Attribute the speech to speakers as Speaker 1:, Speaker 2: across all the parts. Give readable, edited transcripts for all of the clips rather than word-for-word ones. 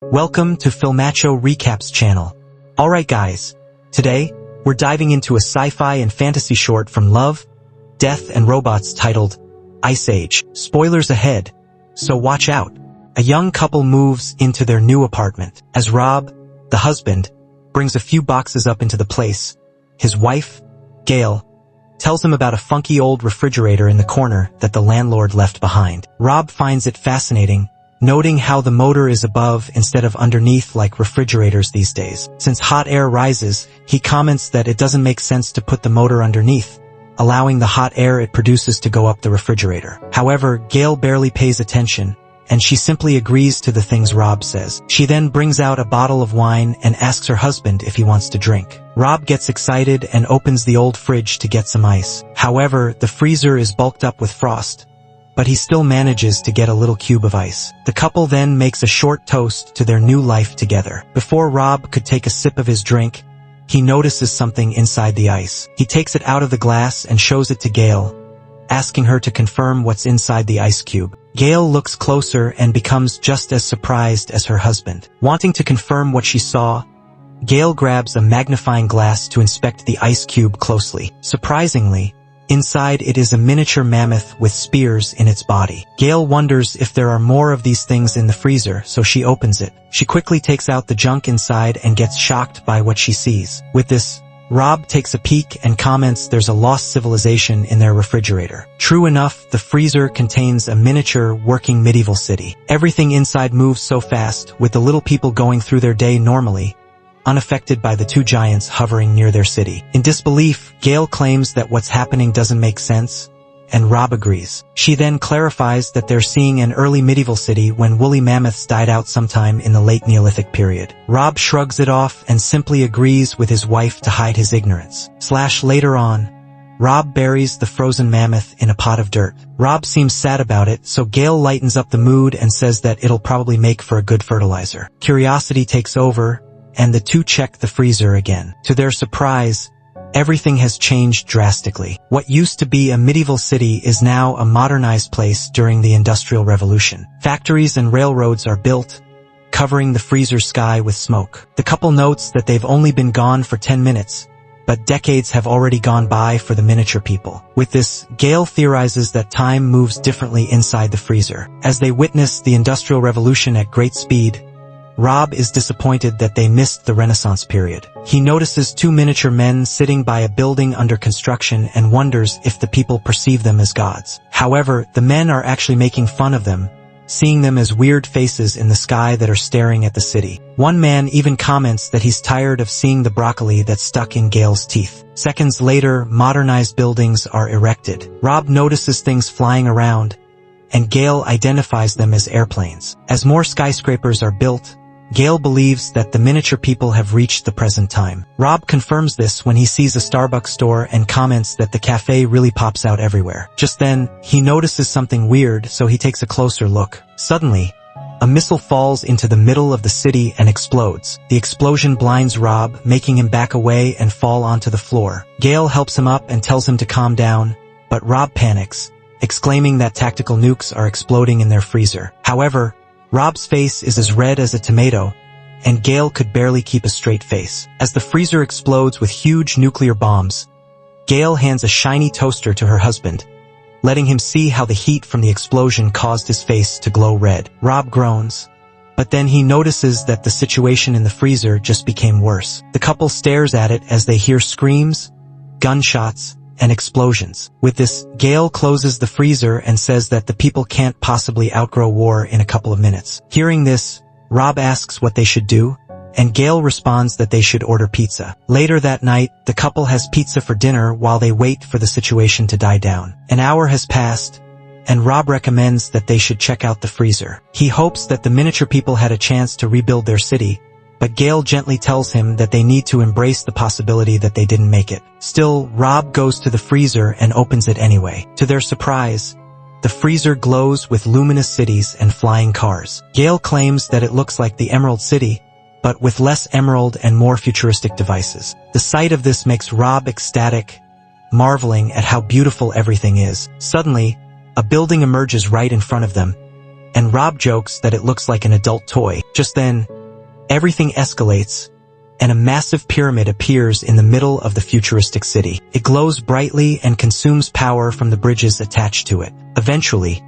Speaker 1: Welcome to Filmatcho Recaps channel. Alright guys, today, we're diving into a sci-fi and fantasy short from Love, Death and Robots titled Ice Age. Spoilers ahead, so watch out. A young couple moves into their new apartment. As Rob, the husband, brings a few boxes up into the place, his wife, Gail, tells him about a funky old refrigerator in the corner that the landlord left behind. Rob finds it fascinating, noting how the motor is above instead of underneath like refrigerators these days. Since hot air rises, he comments that it doesn't make sense to put the motor underneath, allowing the hot air it produces to go up the refrigerator. However, Gail barely pays attention, and she simply agrees to the things Rob says. She then brings out a bottle of wine and asks her husband if he wants to drink. Rob gets excited and opens the old fridge to get some ice. However, the freezer is bulked up with frost, but he still manages to get a little cube of ice. The couple then makes a short toast to their new life together. Before Rob could take a sip of his drink, he notices something inside the ice. He takes it out of the glass and shows it to Gail, asking her to confirm what's inside the ice cube. Gail looks closer and becomes just as surprised as her husband. Wanting to confirm what she saw, Gail grabs a magnifying glass to inspect the ice cube closely. Surprisingly, inside it is a miniature mammoth with spears in its body. Gail wonders if there are more of these things in the freezer, so she opens it. She quickly takes out the junk inside and gets shocked by what she sees. With this, Rob takes a peek and comments there's a lost civilization in their refrigerator. True enough, the freezer contains a miniature working medieval city. Everything inside moves so fast, with the little people going through their day normally, unaffected by the two giants hovering near their city. In disbelief, Gail claims that what's happening doesn't make sense, and Rob agrees. She then clarifies that they're seeing an early medieval city when woolly mammoths died out sometime in the late Neolithic period. Rob shrugs it off and simply agrees with his wife to hide his ignorance. Later on, Rob buries the frozen mammoth in a pot of dirt. Rob seems sad about it, so Gail lightens up the mood and says that it'll probably make for a good fertilizer. Curiosity takes over, and the two check the freezer again. To their surprise, everything has changed drastically. What used to be a medieval city is now a modernized place during the Industrial Revolution. Factories and railroads are built, covering the freezer's sky with smoke. The couple notes that they've only been gone for 10 minutes, but decades have already gone by for the miniature people. With this, Gail theorizes that time moves differently inside the freezer. As they witness the Industrial Revolution at great speed, Rob is disappointed that they missed the Renaissance period. He notices two miniature men sitting by a building under construction and wonders if the people perceive them as gods. However, the men are actually making fun of them, seeing them as weird faces in the sky that are staring at the city. One man even comments that he's tired of seeing the broccoli that's stuck in Gail's teeth. Seconds later, modernized buildings are erected. Rob notices things flying around, and Gail identifies them as airplanes. As more skyscrapers are built, Gail believes that the miniature people have reached the present time. Rob confirms this when he sees a Starbucks store and comments that the cafe really pops out everywhere. Just then, he notices something weird, so he takes a closer look. Suddenly, a missile falls into the middle of the city and explodes. The explosion blinds Rob, making him back away and fall onto the floor. Gail helps him up and tells him to calm down, but Rob panics, exclaiming that tactical nukes are exploding in their freezer. However, Rob's face is as red as a tomato, and Gail could barely keep a straight face. As the freezer explodes with huge nuclear bombs, Gail hands a shiny toaster to her husband, letting him see how the heat from the explosion caused his face to glow red. Rob groans, but then he notices that the situation in the freezer just became worse. The couple stares at it as they hear screams, gunshots, and explosions. With this, Gail closes the freezer and says that the people can't possibly outgrow war in a couple of minutes. Hearing this, Rob asks what they should do, and Gail responds that they should order pizza. Later that night, the couple has pizza for dinner while they wait for the situation to die down. An hour has passed, and Rob recommends that they should check out the freezer. He hopes that the miniature people had a chance to rebuild their city, but Gail gently tells him that they need to embrace the possibility that they didn't make it. Still, Rob goes to the freezer and opens it anyway. To their surprise, the freezer glows with luminous cities and flying cars. Gail claims that it looks like the Emerald City, but with less emerald and more futuristic devices. The sight of this makes Rob ecstatic, marveling at how beautiful everything is. Suddenly, a building emerges right in front of them, and Rob jokes that it looks like an adult toy. Just then, everything escalates, and a massive pyramid appears in the middle of the futuristic city. It glows brightly and consumes power from the bridges attached to it. Eventually,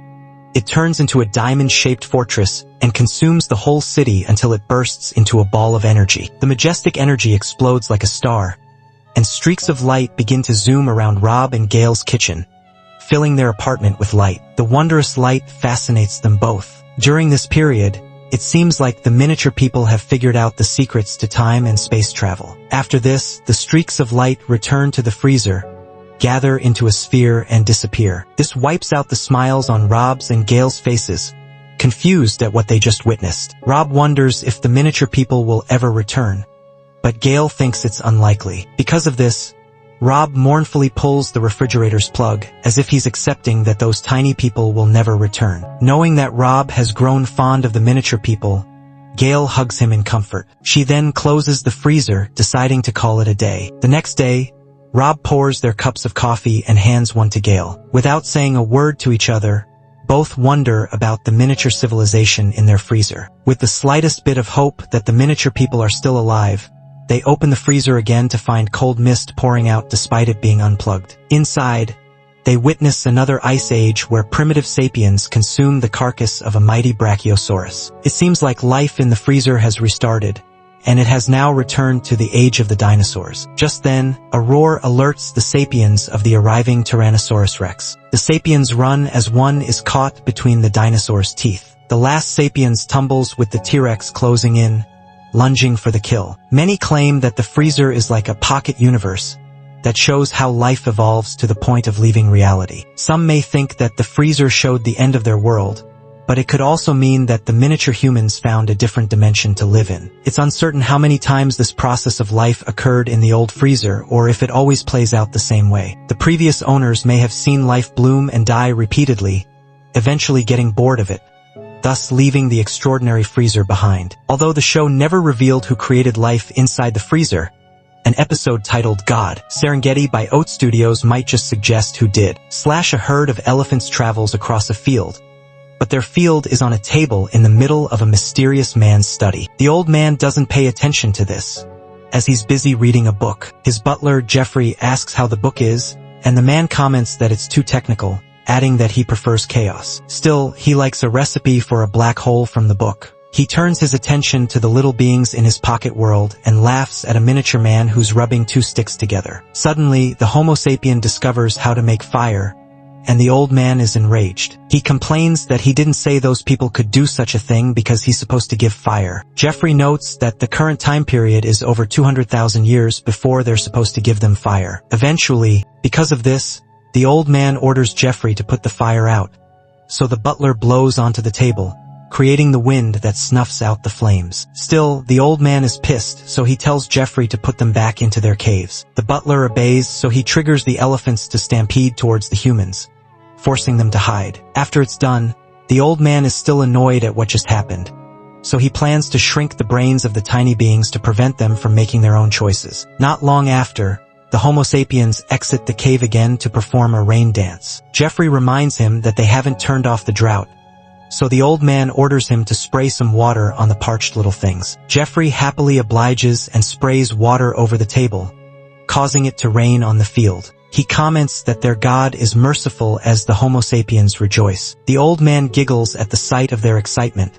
Speaker 1: it turns into a diamond-shaped fortress and consumes the whole city until it bursts into a ball of energy. The majestic energy explodes like a star, and streaks of light begin to zoom around Rob and Gail's kitchen, filling their apartment with light. The wondrous light fascinates them both. During this period, it seems like the miniature people have figured out the secrets to time and space travel. After this, the streaks of light return to the freezer, gather into a sphere and disappear. This wipes out the smiles on Rob's and Gail's faces, confused at what they just witnessed. Rob wonders if the miniature people will ever return, but Gail thinks it's unlikely. Because of this, Rob mournfully pulls the refrigerator's plug, as if he's accepting that those tiny people will never return. Knowing that Rob has grown fond of the miniature people, Gail hugs him in comfort. She then closes the freezer, deciding to call it a day. The next day, Rob pours their cups of coffee and hands one to Gail. Without saying a word to each other, both wonder about the miniature civilization in their freezer. With the slightest bit of hope that the miniature people are still alive, they open the freezer again to find cold mist pouring out despite it being unplugged. Inside, they witness another ice age where primitive sapiens consume the carcass of a mighty brachiosaurus. It seems like life in the freezer has restarted, and it has now returned to the age of the dinosaurs. Just then, a roar alerts the sapiens of the arriving Tyrannosaurus rex. The sapiens run as one is caught between the dinosaur's teeth. The last sapiens tumbles with the T-Rex closing in, lunging for the kill. Many claim that the freezer is like a pocket universe that shows how life evolves to the point of leaving reality. Some may think that the freezer showed the end of their world, but it could also mean that the miniature humans found a different dimension to live in. It's uncertain how many times this process of life occurred in the old freezer, or if it always plays out the same way. The previous owners may have seen life bloom and die repeatedly, eventually getting bored of it, thus leaving the extraordinary freezer behind. Although the show never revealed who created life inside the freezer, an episode titled God, Serengeti by Oat Studios might just suggest who did. A herd of elephants travels across a field, but their field is on a table in the middle of a mysterious man's study. The old man doesn't pay attention to this, as he's busy reading a book. His butler, Jeffrey, asks how the book is, and the man comments that it's too technical, adding that he prefers chaos. Still, he likes a recipe for a black hole from the book. He turns his attention to the little beings in his pocket world and laughs at a miniature man who's rubbing two sticks together. Suddenly, the Homo sapien discovers how to make fire, and the old man is enraged. He complains that he didn't say those people could do such a thing because he's supposed to give fire. Jeffrey notes that the current time period is over 200,000 years before they're supposed to give them fire. Eventually, because of this, the old man orders Jeffrey to put the fire out, so the butler blows onto the table, creating the wind that snuffs out the flames. Still, the old man is pissed, so he tells Jeffrey to put them back into their caves. The butler obeys, so he triggers the elephants to stampede towards the humans, forcing them to hide. After it's done, the old man is still annoyed at what just happened, so he plans to shrink the brains of the tiny beings to prevent them from making their own choices. Not long after, the Homo sapiens exit the cave again to perform a rain dance. Jeffrey reminds him that they haven't turned off the drought, so the old man orders him to spray some water on the parched little things. Jeffrey happily obliges and sprays water over the table, causing it to rain on the field. He comments that their God is merciful as the Homo sapiens rejoice. The old man giggles at the sight of their excitement,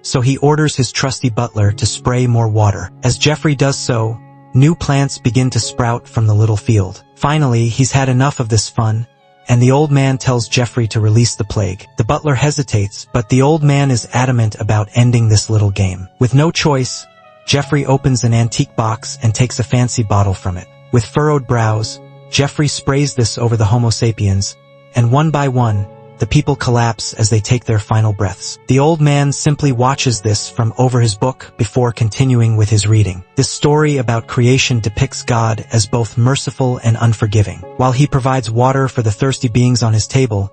Speaker 1: so he orders his trusty butler to spray more water. As Jeffrey does so, new plants begin to sprout from the little field. Finally, he's had enough of this fun, and the old man tells Jeffrey to release the plague. The butler hesitates, but the old man is adamant about ending this little game. With no choice, Jeffrey opens an antique box and takes a fancy bottle from it. With furrowed brows, Jeffrey sprays this over the Homo sapiens, and one by one, the people collapse as they take their final breaths. The old man simply watches this from over his book before continuing with his reading. This story about creation depicts God as both merciful and unforgiving. While he provides water for the thirsty beings on his table,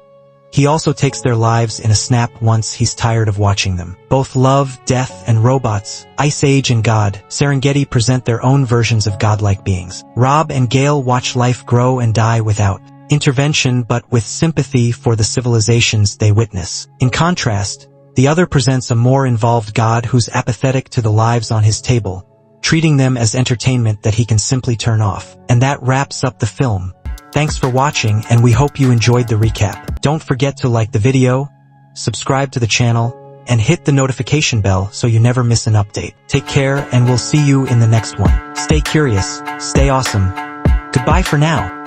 Speaker 1: he also takes their lives in a snap once he's tired of watching them. Both Love, Death, and Robots, Ice Age and God, Serengeti present their own versions of godlike beings. Rob and Gail watch life grow and die without intervention but with sympathy for the civilizations they witness. In contrast, The other presents a more involved God who's apathetic to the lives on his table, treating them as entertainment that he can simply turn off. And that wraps up the film. Thanks for watching, and we hope you enjoyed the recap. Don't forget to like the video, subscribe to the channel, and hit the notification bell so you never miss an update. Take care, and we'll see you in the next one. Stay curious, stay awesome. Goodbye for now.